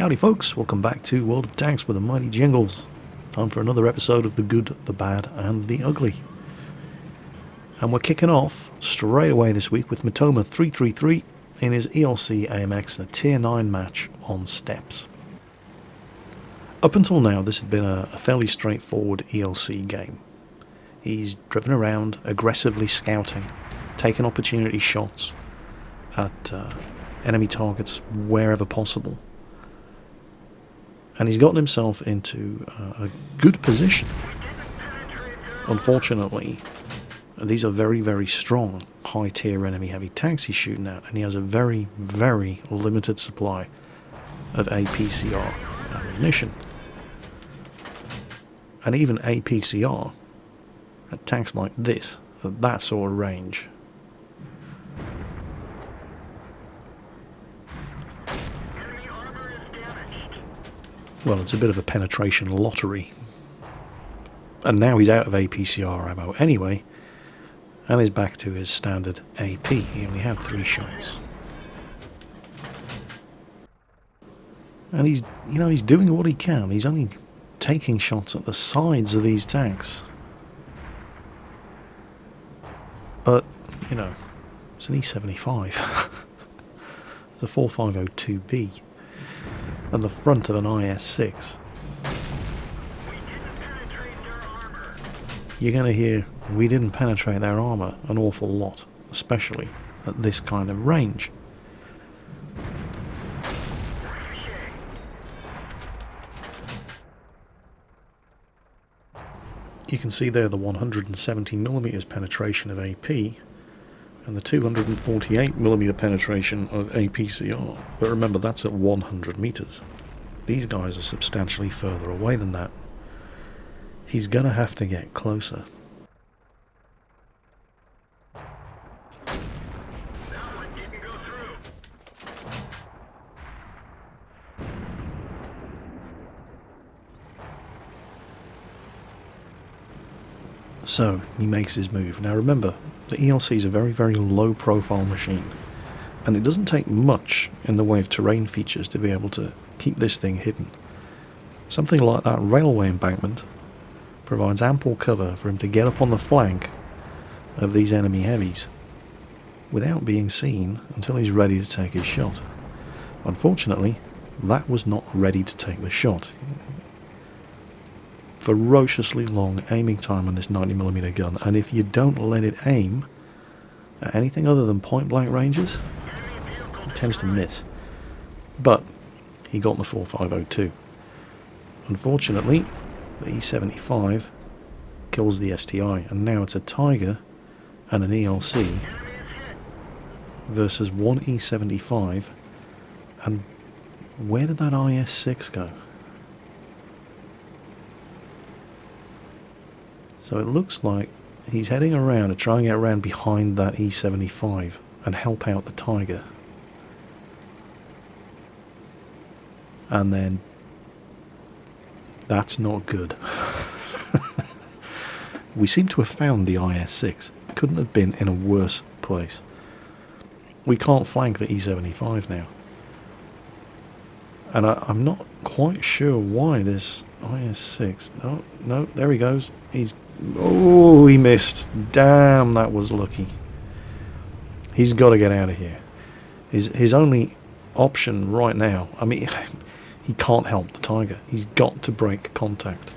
Howdy folks, welcome back to World of Tanks with the mighty Jingles. Time for another episode of the good, the bad and the ugly. And we're kicking off straight away this week with Matoma 333 in his ELC AMX in a tier 9 match on steps. Up until now this had been a fairly straightforward ELC game. He's driven around aggressively scouting, taking opportunity shots at enemy targets wherever possible. And he's gotten himself into a good position. Unfortunately, these are very, very strong, high-tier enemy heavy tanks he's shooting at, and he has a very, very limited supply of APCR ammunition. And even APCR at tanks like this, at that sort of range, well, it's a bit of a penetration lottery. And now he's out of APCR ammo anyway, and is back to his standard AP. He only had 3 shots. And he's doing what he can. He's only taking shots at the sides of these tanks. But, it's an E75. It's a 4502B. And the front of an IS-6. You're going to hear, we didn't penetrate their armour an awful lot, especially at this kind of range. You can see there the 170mm penetration of AP and the 248mm penetration of APCR, but remember that's at 100 meters. These guys are substantially further away than that. He's gonna have to get closer. So, he makes his move. Now remember, the ELC is a very, very low profile machine, and it doesn't take much in the way of terrain features to be able to keep this thing hidden. Something like that railway embankment provides ample cover for him to get up on the flank of these enemy heavies without being seen until he's ready to take his shot. Unfortunately, that was not ready to take the shot. Ferociously long aiming time on this 90mm gun, and if you don't let it aim at anything other than point blank ranges, it tends to miss. But he got the 4502. Unfortunately, the E75 kills the STI, and now it's a Tiger and an ELC versus one E75. And where did that IS-6 go? So it looks like he's heading around to try and get around behind that E75 and help out the Tiger. And then that's not good. We seem to have found the IS-6. Couldn't have been in a worse place. We can't flank the E75 now. And I'm not quite sure why this IS-6... No, there he goes. Oh, he missed. Damn, that was lucky. He's got to get out of here. His only option right now... I mean, he can't help the Tiger. He's got to break contact.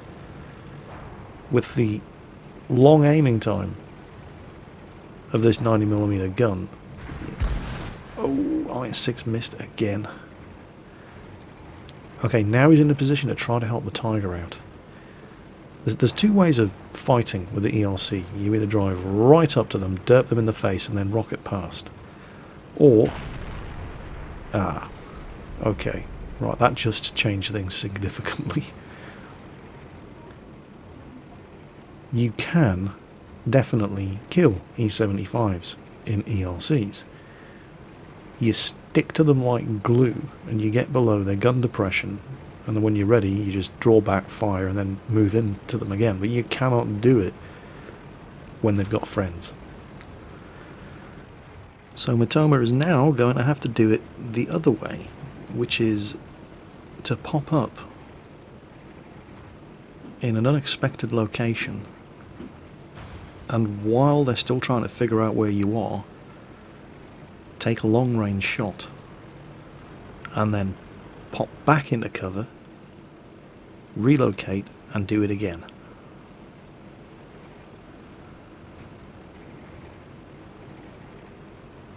With the long aiming time of this 90mm gun... Oh, IS-6 missed again. Okay, now he's in a position to try to help the Tiger out. There's 2 ways of fighting with the ELC. You either drive right up to them, derp them in the face, and then rocket past. Or... okay. Right, that just changed things significantly. You can definitely kill E75s in ELCs. You stick to them like glue, and you get below their gun depression, and then when you're ready you just draw back, fire, and then move into them again. But you cannot do it when they've got friends. So Matoma is now going to have to do it the other way, which is to pop up in an unexpected location, and while they're still trying to figure out where you are, take a long range shot and then pop back into cover, relocate and do it again.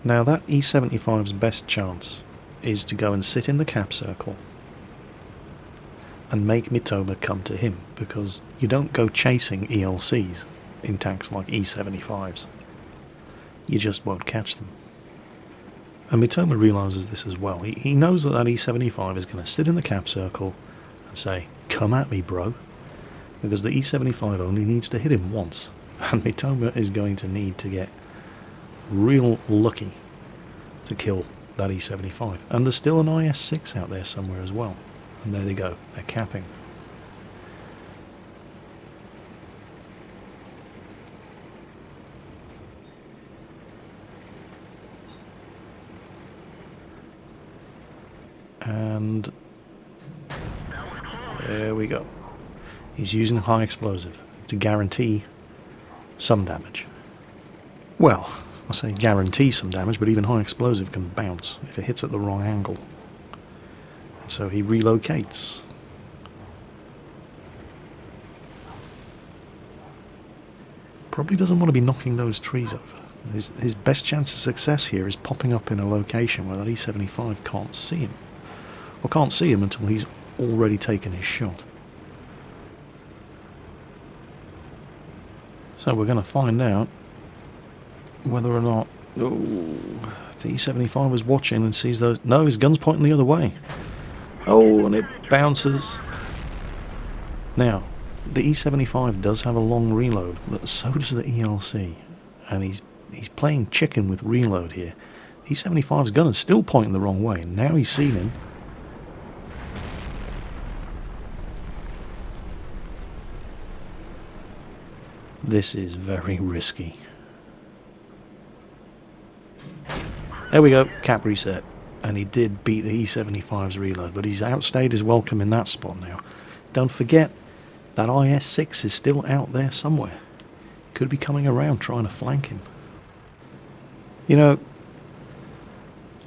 Now that E75's best chance is to go and sit in the cap circle and make Mitoma come to him, because you don't go chasing ELCs in tanks like E75s. You just won't catch them. And Mitoma realises this as well. He knows that that E75 is going to sit in the cap circle and say, "Come at me, bro," because the E75 only needs to hit him once, and Mitoma is going to need to get real lucky to kill that E75. And there's still an IS-6 out there somewhere as well, and there they go, they're capping. And there we go. He's using high explosive to guarantee some damage. Well, I say guarantee some damage, but even high explosive can bounce if it hits at the wrong angle. And so he relocates. Probably doesn't want to be knocking those trees over. His best chance of success here is popping up in a location where that E75 can't see him. Or can't see him until he's already taken his shot. So we're going to find out whether or not the E75 was watching and sees those. No, his gun's pointing the other way. Oh, and it bounces. Now, the E75 does have a long reload, but so does the ELC. And he's playing chicken with reload here. E75's gun is still pointing the wrong way, and now he's seen him. This is very risky. There we go, cap reset. And he did beat the E75's reload, but he's outstayed his welcome in that spot now. Don't forget, that IS-6 is still out there somewhere. Could be coming around trying to flank him. You know,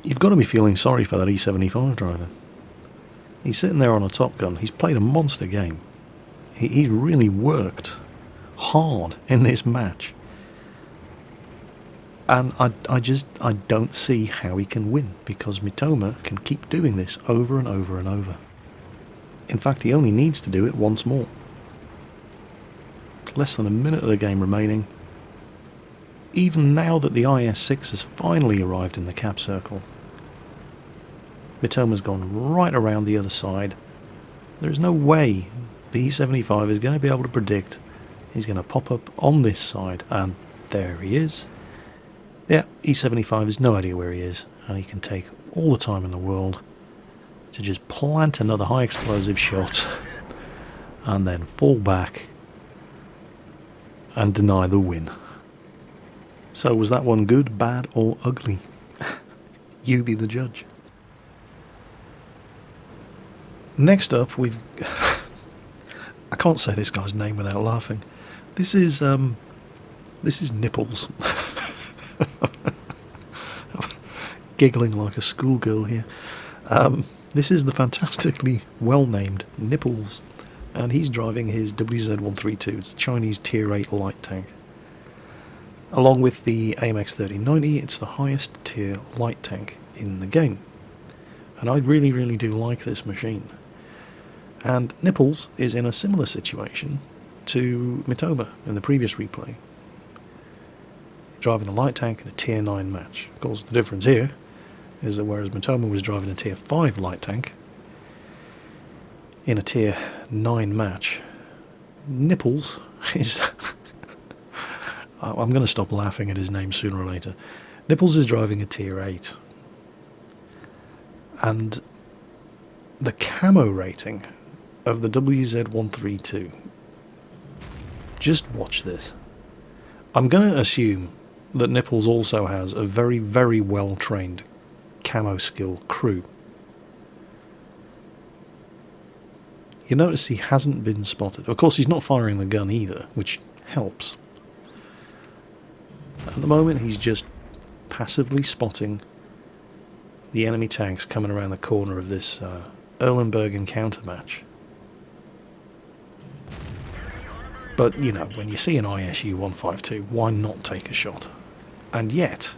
you've got to be feeling sorry for that E75 driver. He's sitting there on a Top Gun. He's played a monster game. He's really worked hard in this match. And I don't see how he can win, because Mitoma can keep doing this over and over and over. In fact, he only needs to do it once more. Less than a minute of the game remaining. Even now that the IS-6 has finally arrived in the cap circle, Mitoma's gone right around the other side. There's no way the E75 is going to be able to predict he's going to pop up on this side, and there he is. Yeah, E75 has no idea where he is, and he can take all the time in the world to just plant another high explosive shot and then fall back and deny the win. So was that one good, bad or ugly? You be the judge. Next up we've I can't say this guy's name without laughing. This is Nipples. Giggling like a schoolgirl here. This is the fantastically well-named Nipples, and he's driving his WZ-132, it's a Chinese Tier 8 light tank. Along with the AMX 3090, it's the highest tier light tank in the game. And I really, really do like this machine. And Nipples is in a similar situation to Mitoma in the previous replay. Driving a light tank in a Tier 9 match. Of course, the difference here is that whereas Mitoma was driving a Tier 5 light tank in a Tier 9 match, Nipples is... I'm going to stop laughing at his name sooner or later. Nipples is driving a Tier 8. And the camo rating of the WZ-132, just watch this. I'm going to assume that Nipples also has a very, very well trained camo skill crew. You notice he hasn't been spotted. Of course, he's not firing the gun either, which helps. At the moment, he's just passively spotting the enemy tanks coming around the corner of this Erlenberg encounter match. But, you know, when you see an ISU 152, why not take a shot? And yet,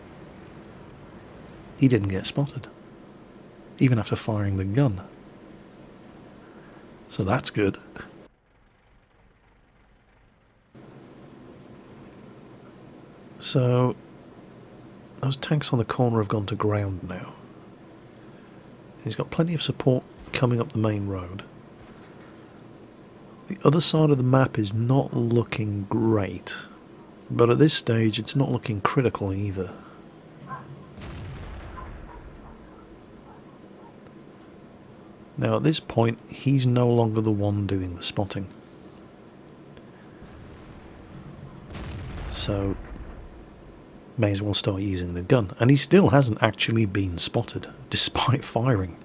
he didn't get spotted, even after firing the gun. So that's good. So, those tanks on the corner have gone to ground now. He's got plenty of support coming up the main road. The other side of the map is not looking great, but at this stage it's not looking critical either. Now at this point he's no longer the one doing the spotting. So may as well start using the gun. And he still hasn't actually been spotted, despite firing.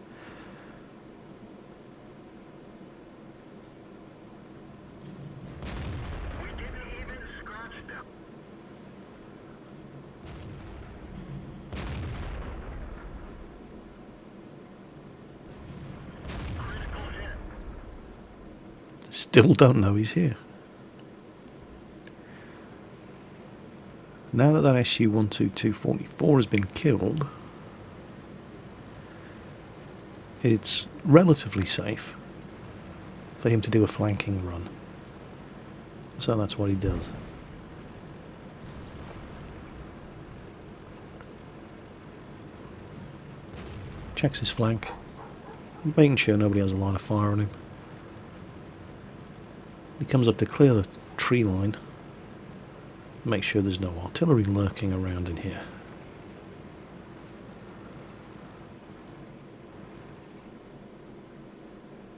Still don't know he's here. Now that that SU-122-44 has been killed, it's relatively safe for him to do a flanking run. So that's what he does. Checks his flank, making sure nobody has a line of fire on him. He comes up to clear the tree line. Make sure there's no artillery lurking around in here.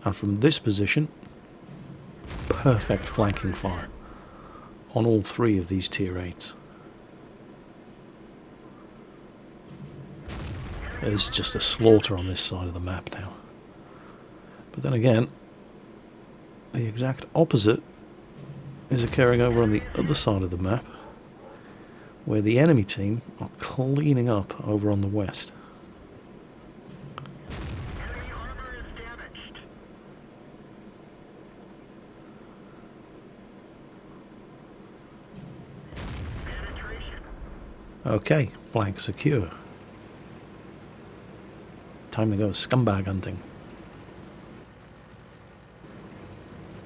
And from this position, perfect flanking fire on all three of these tier 8s. There's just a slaughter on this side of the map now. But then again, the exact opposite is occurring over on the other side of the map, where the enemy team are cleaning up over on the west. Okay, flank secure. Time to go scumbag hunting.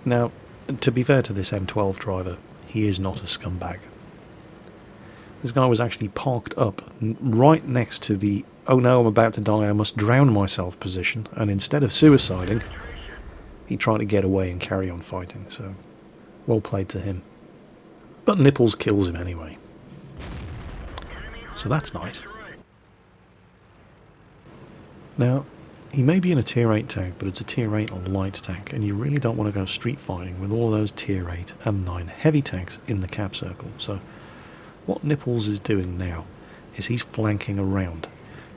Now, to be fair to this M12 driver, he is not a scumbag. This guy was actually parked up right next to the "oh no, I'm about to die, I must drown myself" position, and instead of suiciding, he tried to get away and carry on fighting, so well played to him. But Nipples kills him anyway. So that's nice. Now, he may be in a tier 8 tank, but it's a tier 8 light tank, and you really don't want to go street fighting with all those tier 8 and 9 heavy tanks in the cap circle. So what Nipples is doing now is he's flanking around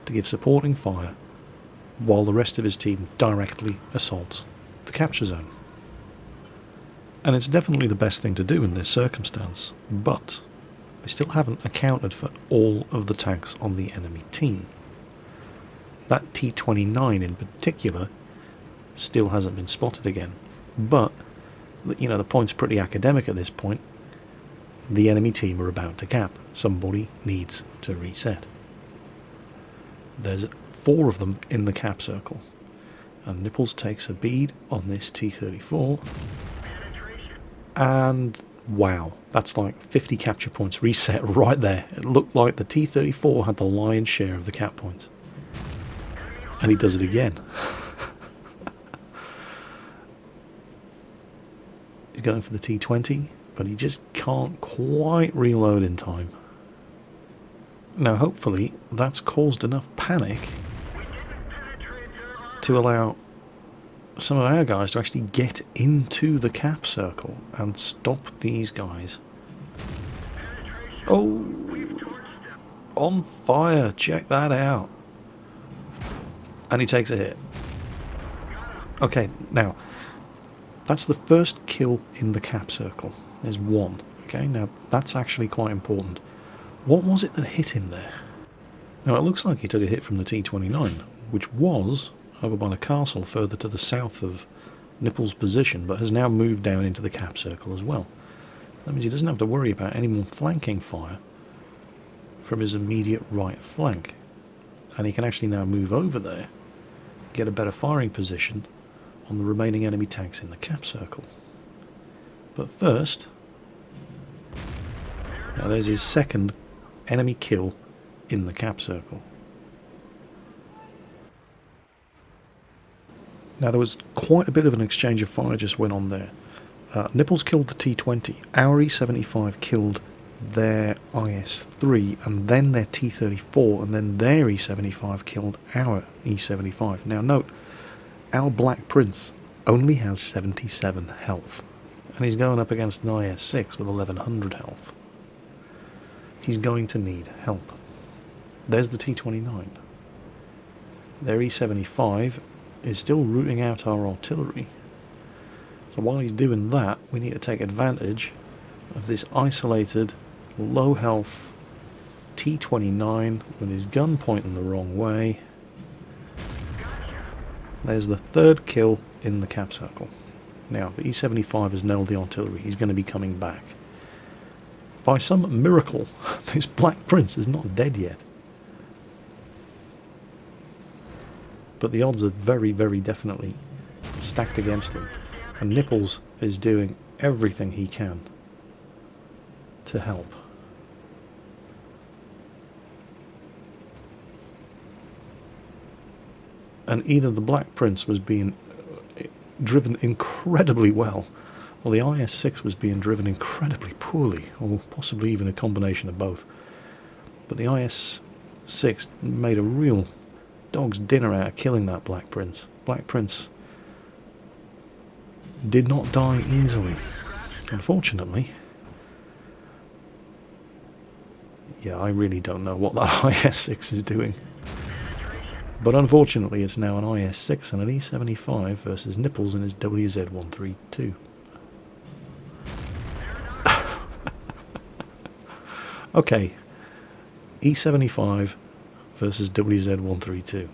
to give supporting fire while the rest of his team directly assaults the capture zone. And it's definitely the best thing to do in this circumstance, but they still haven't accounted for all of the tanks on the enemy team. That T-29 in particular still hasn't been spotted again. But, you know, the point's pretty academic at this point. The enemy team are about to cap. Somebody needs to reset. There's 4 of them in the cap circle. And Nipples takes a bead on this T-34. And wow, that's like 50 capture points reset right there. It looked like the T-34 had the lion's share of the cap points. And he does it again. He's going for the T-20, but he just can't quite reload in time. Now hopefully that's caused enough panic to allow some of our guys to actually get into the cap circle and stop these guys. Oh, on fire, check that out. And he takes a hit. Okay, now, That's the first kill in the cap circle. There's one. Okay, now that's actually quite important. What was it that hit him there? Now it looks like he took a hit from the T-29, which was over by the castle further to the south of Nipple's position, but has now moved down into the cap circle as well. That means he doesn't have to worry about any more flanking fire from his immediate right flank. And he can actually now move over there, get a better firing position on the remaining enemy tanks in the cap circle. But first, now there's his second enemy kill in the cap circle. Now there was quite a bit of an exchange of fire just went on there. Nipples killed the T-20, our E-75 killed their IS-3, and then their T-34, and then their E-75 killed our E-75. Now note, our Black Prince only has 77 health, and he's going up against an IS-6 with 1100 health. He's going to need help. There's the T-29. Their E-75 is still rooting out our artillery. So while he's doing that, we need to take advantage of this isolated, low health T-29 with his gun pointing the wrong way. There's the third kill in the cap circle. Now, the E-75 has nailed the artillery. He's going to be coming back. By some miracle, this Black Prince is not dead yet. But the odds are very, very definitely stacked against him. And Nipples is doing everything he can to help. And either the Black Prince was being driven incredibly well, or the IS-6 was being driven incredibly poorly, or possibly even a combination of both. But the IS-6 made a real dog's dinner out of killing that Black Prince. Black Prince did not die easily, unfortunately. Yeah, I really don't know what that IS-6 is doing. But unfortunately it's now an IS-6 and an E-75 versus Nipples and his WZ-132. Okay, E-75 versus WZ-132.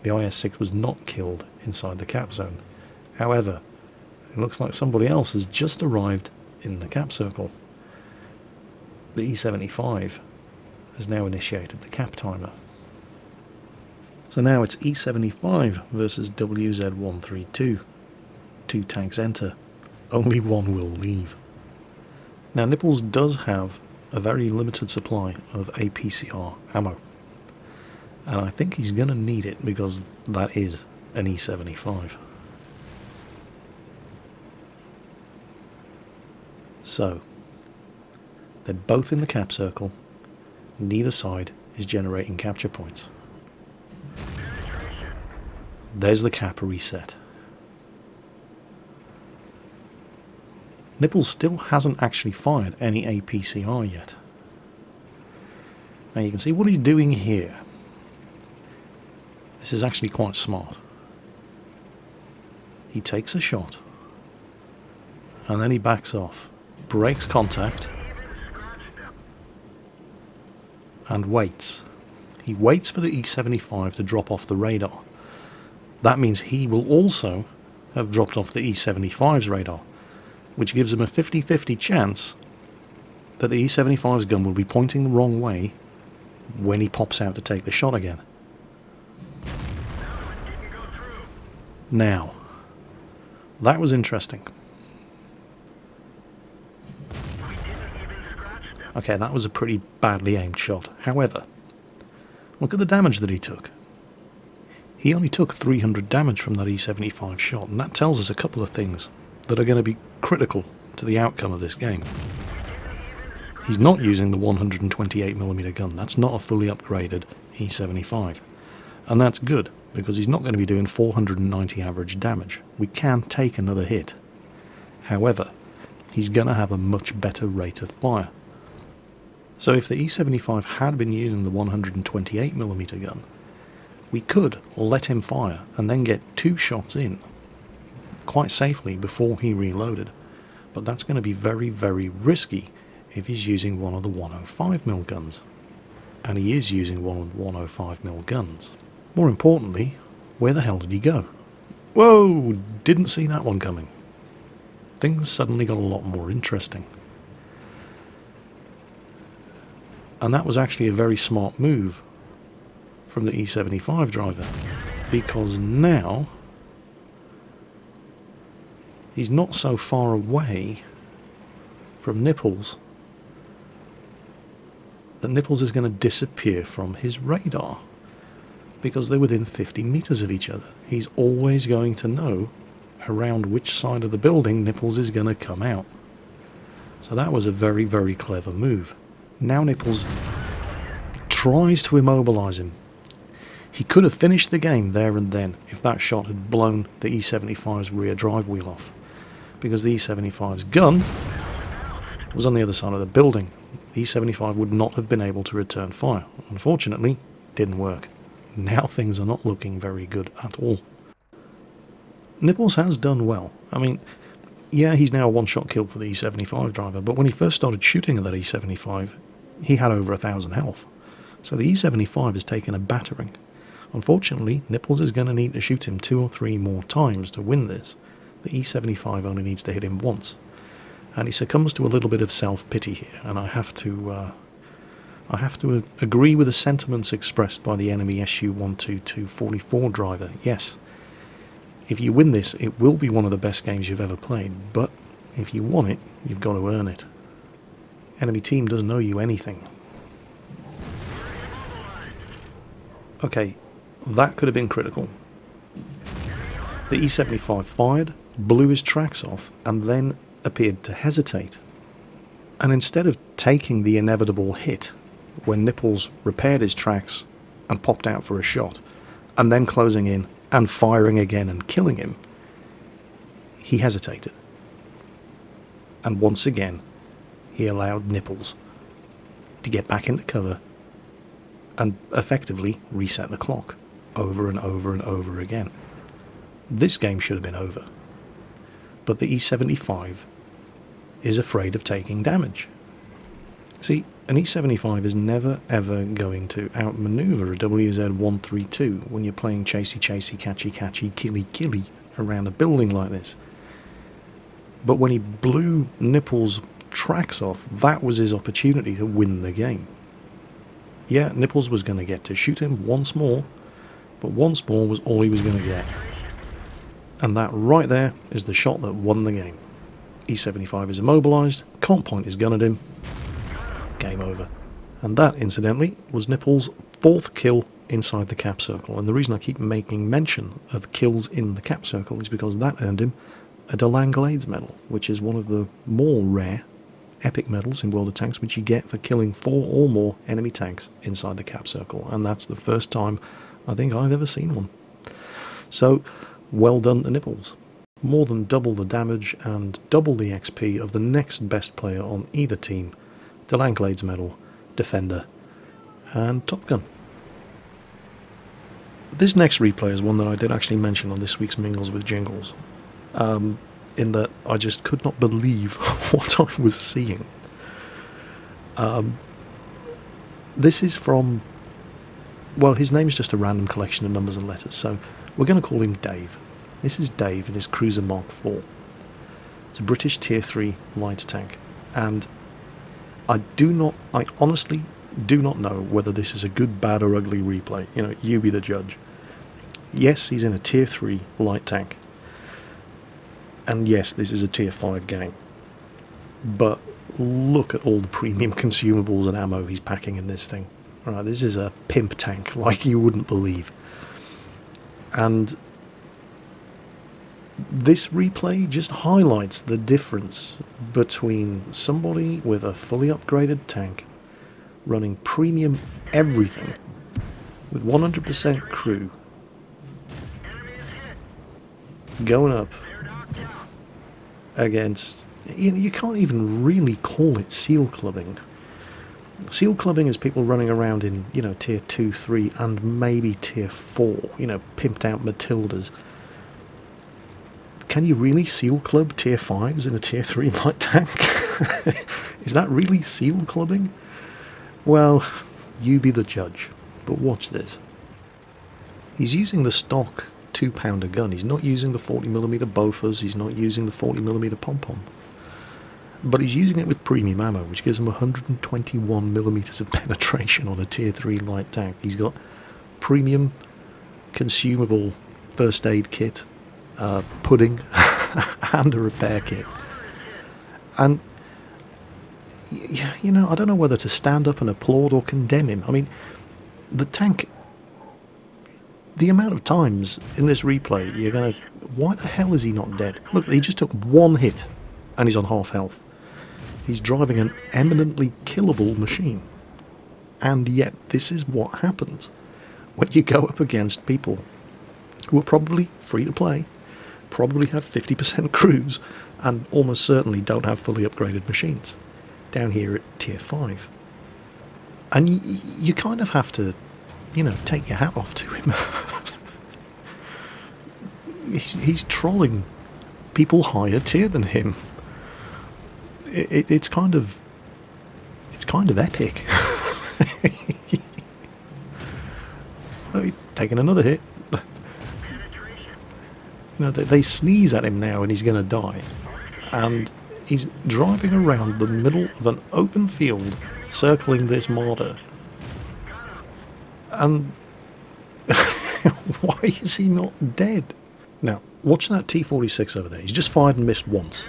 The IS-6 was not killed inside the cap zone. However, it looks like somebody else has just arrived in the cap circle. The E-75 has now initiated the cap timer. So now it's E-75 versus WZ-132. 2 tanks enter. Only one will leave. Now Nipples does have a very limited supply of APCR ammo. And I think he's going to need it because that is an E-75. So, they're both in the cap circle. Neither side is generating capture points. There's the cap reset. Nipples still hasn't actually fired any APCR yet. Now you can see what he's doing here. This is actually quite smart. He takes a shot and then he backs off, breaks contact and waits. He waits for the E-75 to drop off the radar. That means he will also have dropped off the E-75's radar, which gives him a 50-50 chance that the E-75's gun will be pointing the wrong way when he pops out to take the shot again. Now, that was interesting. Okay, that was a pretty badly aimed shot. However, look at the damage that he took. He only took 300 damage from that E-75 shot, and that tells us a couple of things that are going to be critical to the outcome of this game. He's not using the 128mm gun. That's not a fully upgraded E-75. And that's good, because he's not going to be doing 490 average damage. We can take another hit. However, he's going to have a much better rate of fire. So if the E-75 had been using the 128mm gun, we could let him fire and then get 2 shots in quite safely before he reloaded. But that's going to be very, very risky if he's using one of the 105mm guns. And he is using one of the 105mm guns. More importantly, where the hell did he go? Whoa! Didn't see that one coming. Things suddenly got a lot more interesting. And that was actually a very smart move from the E75 driver, because now he's not so far away from Nipples that Nipples is going to disappear from his radar, because they're within 50 meters of each other. He's always going to know around which side of the building Nipples is going to come out. So that was a very, very clever move. Now Nipples tries to immobilize him. He could have finished the game there and then if that shot had blown the E75's rear drive wheel off, because the E75's gun was on the other side of the building. The E75 would not have been able to return fire. Unfortunately, didn't work. Now things are not looking very good at all. Nipples has done well. I mean, yeah, he's now a one-shot kill for the E75 driver, but when he first started shooting at that E75, he had over 1,000 health. So the E75 has taken a battering. Unfortunately, Nipples is going to need to shoot him 2 or 3 more times to win this. The E75 only needs to hit him once. And he succumbs to a little bit of self-pity here, and I have to agree with the sentiments expressed by the enemy SU-122-44 driver. Yes, if you win this, it will be one of the best games you've ever played, but if you want it, you've got to earn it. Enemy team doesn't owe you anything. Okay, that could have been critical. The E75 fired, blew his tracks off, and then appeared to hesitate. And instead of taking the inevitable hit when Nipples repaired his tracks and popped out for a shot, and then closing in and firing again and killing him, he hesitated. And once again, he allowed Nipples to get back into cover and effectively reset the clock over and over and over again. This game should have been over. But the E75 is afraid of taking damage. See, an E75 is never ever going to outmaneuver a WZ-132 when you're playing chasey chasey, catchy catchy, killy killy around a building like this. But when he blew Nipples' tracks off, that was his opportunity to win the game. Yeah, Nipples was going to get to shoot him once more, but once more was all he was going to get. And that right there is the shot that won the game. E75 is immobilized, can't point his gun at him, game over. And that, incidentally, was Nipples' 4th kill inside the cap circle. And the reason I keep making mention of kills in the cap circle is because that earned him a DeLang Glades medal, which is one of the more rare epic medals in World of Tanks which you get for killing 4 or more enemy tanks inside the cap circle. And that's the first time I think I've ever seen one. So, well done to Nipples. More than double the damage and double the XP of the next best player on either team. DeLang Glades medal, Defender, and Top Gun. This next replay is one that I did actually mention on this week's Mingles with Jingles, in that I just could not believe what I was seeing. This is from, well, his name is just a random collection of numbers and letters, so we're going to call him Dave. This is Dave in his Cruiser Mark IV. It's a British Tier 3 light tank, and I honestly do not know whether this is a good, bad or ugly replay. You know, you be the judge. Yes, he's in a Tier 3 light tank, and yes, this is a Tier 5 gang, but look at all the premium consumables and ammo he's packing in this thing. Right, this is a pimp tank like you wouldn't believe. And this replay just highlights the difference between somebody with a fully upgraded tank running premium everything with 100% crew going up against, you can't even really call it seal clubbing. Seal clubbing is people running around in, you know, Tier 2, 3 and maybe Tier 4, you know, pimped out Matildas, can you really seal club tier 5s in a tier 3 light tank? Is that really seal clubbing? Well, you be the judge, but watch this. He's using the stock 2-pounder gun. He's not using the 40mm Bofors, he's not using the 40mm pom-pom. But he's using it with premium ammo, which gives him 121mm of penetration on a tier 3 light tank. He's got premium consumable first aid kit, pudding, and a repair kit. And you know, I don't know whether to stand up and applaud or condemn him. I mean, the tank, the amount of times in this replay you're going to, why the hell is he not dead? Look, he just took one hit and he's on half health. He's driving an eminently killable machine. And yet this is what happens when you go up against people who are probably free to play, probably have 50% crews, and almost certainly don't have fully upgraded machines down here at tier 5. And you kind of have to, you know, take your hat off to him. He's trolling people higher tier than him. It's kind of epic. Taking another hit. You know, they sneeze at him now and he's going to die. And he's driving around the middle of an open field, circling this martyr. And why is he not dead? Now, watch that T-46 over there. He's just fired and missed once.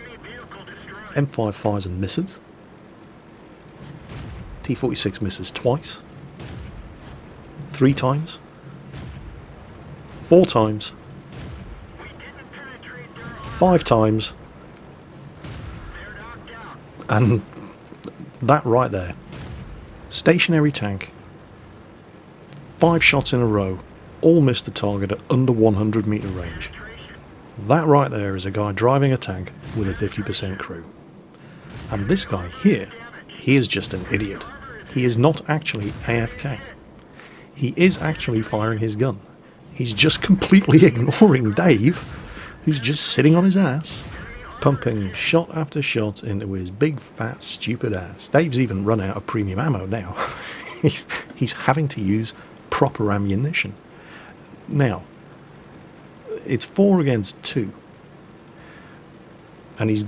M5 fires and misses. T-46 misses twice. 3 times. 4 times. 5 times. And that right there, stationary tank, 5 shots in a row, all missed the target at under 100 meter range. That right there is a guy driving a tank with a 50% crew. And this guy here, he is just an idiot. He is not actually AFK. He is actually firing his gun. He's just completely ignoring Dave, who's just sitting on his ass, pumping shot after shot into his big fat stupid ass. Dave's even run out of premium ammo now. he's having to use proper ammunition. Now, it's 4 against 2. And he's...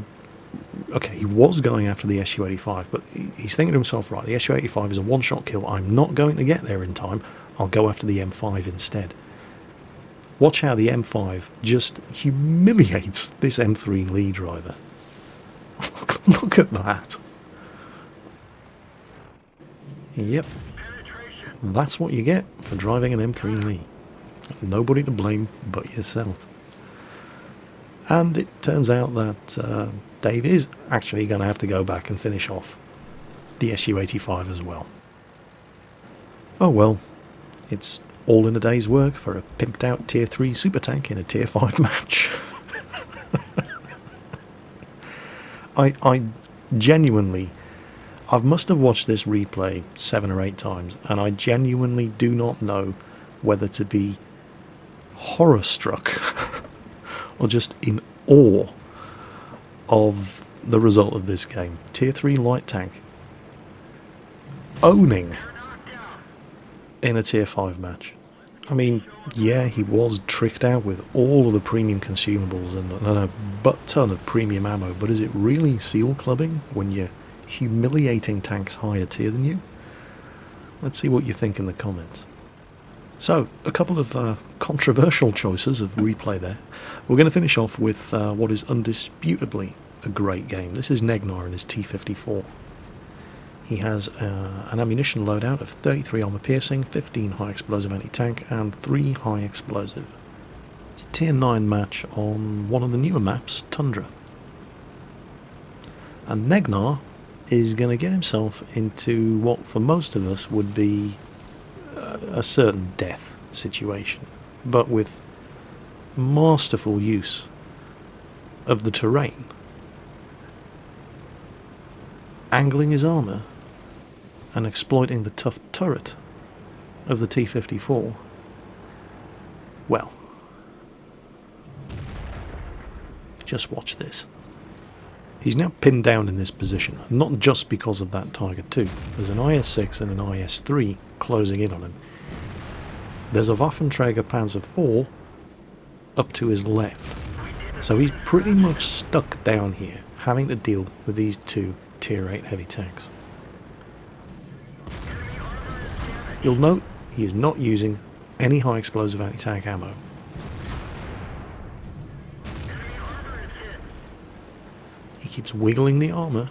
Okay, he was going after the Su-85, but he's thinking to himself, right, the Su-85 is a one-shot kill. I'm not going to get there in time. I'll go after the M5 instead. Watch how the M5 just humiliates this M3 Lee driver. Look at that. Yep. That's what you get for driving an M3 Lee. Nobody to blame but yourself. And it turns out that Dave is actually going to have to go back and finish off the Su-85 as well. Oh well, it's all in a day's work for a pimped out tier 3 super tank in a tier 5 match. I genuinely, I must have watched this replay 7 or 8 times, and I genuinely do not know whether to be horror struck or just in awe of the result of this game. Tier 3 light tank owning in a tier 5 match. I mean, yeah, he was tricked out with all of the premium consumables and a butt ton of premium ammo, but is it really seal clubbing when you're humiliating tanks higher tier than you? Let's see what you think in the comments. So, a couple of controversial choices of replay there. We're going to finish off with what is undisputably a great game. This is Negnar and his T-54. He has an ammunition loadout of 33 armor piercing, 15 high explosive anti-tank, and 3 high explosive. It's a tier 9 match on one of the newer maps, Tundra. And Negnar is going to get himself into what for most of us would be a certain death situation, but with masterful use of the terrain, angling his armour and exploiting the tough turret of the T-54. Well, Just watch this. He's now pinned down in this position, not just because of that Tiger 2. There's an IS-6 and an IS-3 closing in on him. There's a Waffenträger Panzer IV up to his left. So he's pretty much stuck down here, having to deal with these two Tier 8 heavy tanks. You'll note he is not using any high explosive anti-tank ammo. He keeps wiggling the armour.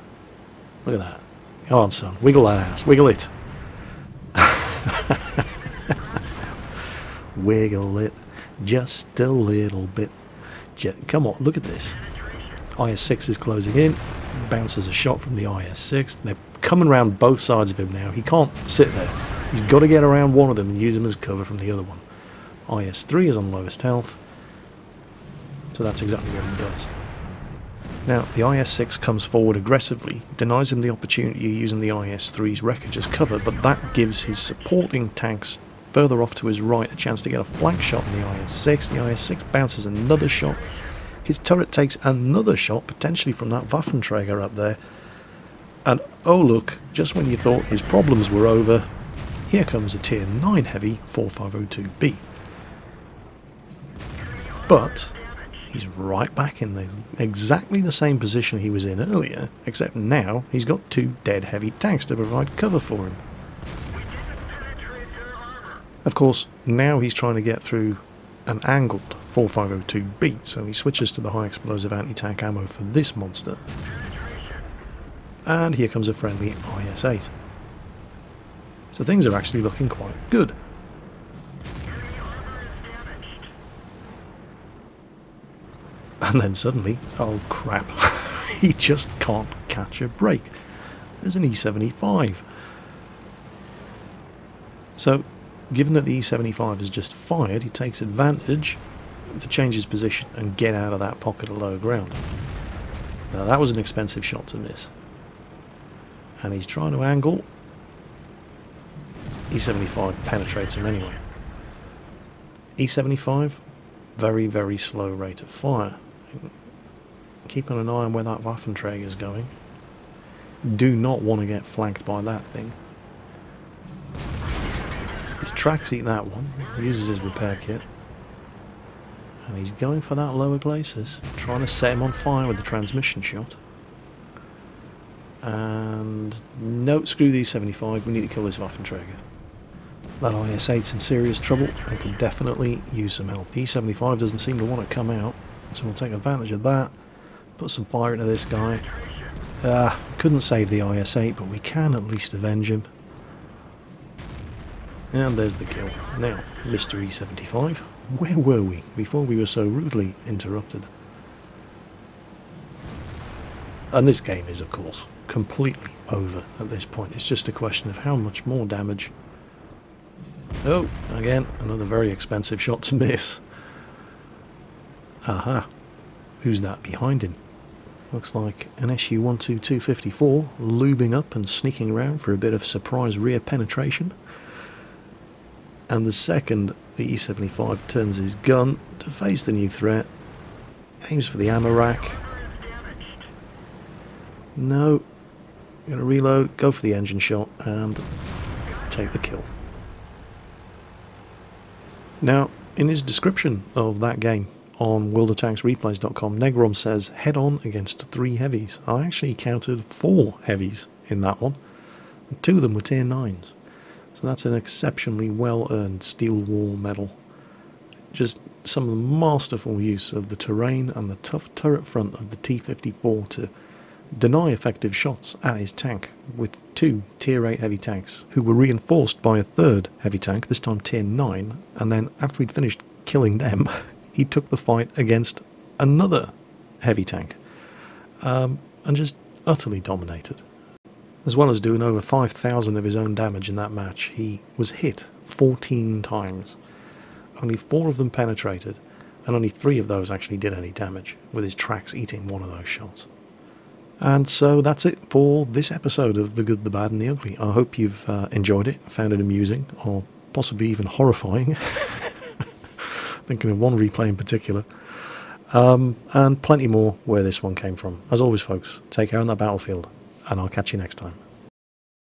Look at that. Come on, son. Wiggle that ass. Wiggle it. Wiggle it. Just a little bit. Come on, look at this. IS-6 is closing in. Bounces a shot from the IS-6. They're coming around both sides of him now. He can't sit there. He's got to get around one of them and use them as cover from the other one. IS-3 is on lowest health. So that's exactly what he does. Now, the IS-6 comes forward aggressively, denies him the opportunity of using the IS-3's wreckage as cover, but that gives his supporting tanks further off to his right a chance to get a flank shot on the IS-6. The IS-6 bounces another shot. His turret takes another shot, potentially from that Waffenträger up there. And oh look, just when you thought his problems were over, here comes a Tier 9 heavy 4502B. But he's right back in exactly the same position he was in earlier, except now he's got two dead heavy tanks to provide cover for him. Of course, now he's trying to get through an angled 4502B, so he switches to the high explosive anti-tank ammo for this monster. And here comes a friendly IS-8. So things are actually looking quite good. And then suddenly, oh crap, he just can't catch a break. There's an E-75. So, given that the E-75 has just fired, he takes advantage to change his position and get out of that pocket of low ground. Now that was an expensive shot to miss. And he's trying to angle. E-75 penetrates him anyway. E-75, very, very slow rate of fire. Keeping an eye on where that Waffenträger is going. Do not want to get flanked by that thing. His tracks eat that one, uses his repair kit. And he's going for that lower glacis, trying to set him on fire with the transmission shot. And no, screw the E-75, we need to kill this Waffenträger. That IS-8's in serious trouble and could definitely use some help. The E-75 doesn't seem to want to come out, so we'll take advantage of that. Put some fire into this guy. Couldn't save the IS-8, but we can at least avenge him. And there's the kill. Now, Mr. E-75, where were we before we were so rudely interrupted? And this game is, of course, completely over at this point. It's just a question of how much more damage. Oh, again, another very expensive shot to miss. Aha. Who's that behind him? Looks like an SU-122-54 lubing up and sneaking around for a bit of surprise rear penetration. And the second the E-75 turns his gun to face the new threat, aims for the ammo rack. No, going to reload, go for the engine shot and take the kill. Now, in his description of that game on worldoфtanksreplays.com, Negrom says head on against 3 heavies. I actually counted 4 heavies in that one, and 2 of them were Tier 9s. So that's an exceptionally well-earned steel wall medal. Just some of the masterful use of the terrain and the tough turret front of the T-54 to deny effective shots at his tank with 2 Tier 8 heavy tanks, who were reinforced by a 3rd heavy tank, this time Tier 9, and then after he'd finished killing them, he took the fight against another heavy tank, and just utterly dominated. As well as doing over 5,000 of his own damage in that match, he was hit 14 times. Only 4 of them penetrated, and only 3 of those actually did any damage, with his tracks eating one of those shots. And so that's it for this episode of The Good, the Bad and the Ugly. I hope you've enjoyed it, found it amusing, or possibly even horrifying. Thinking of one replay in particular. and plenty more where this one came from. As always, folks, take care on that battlefield, and I'll catch you next time.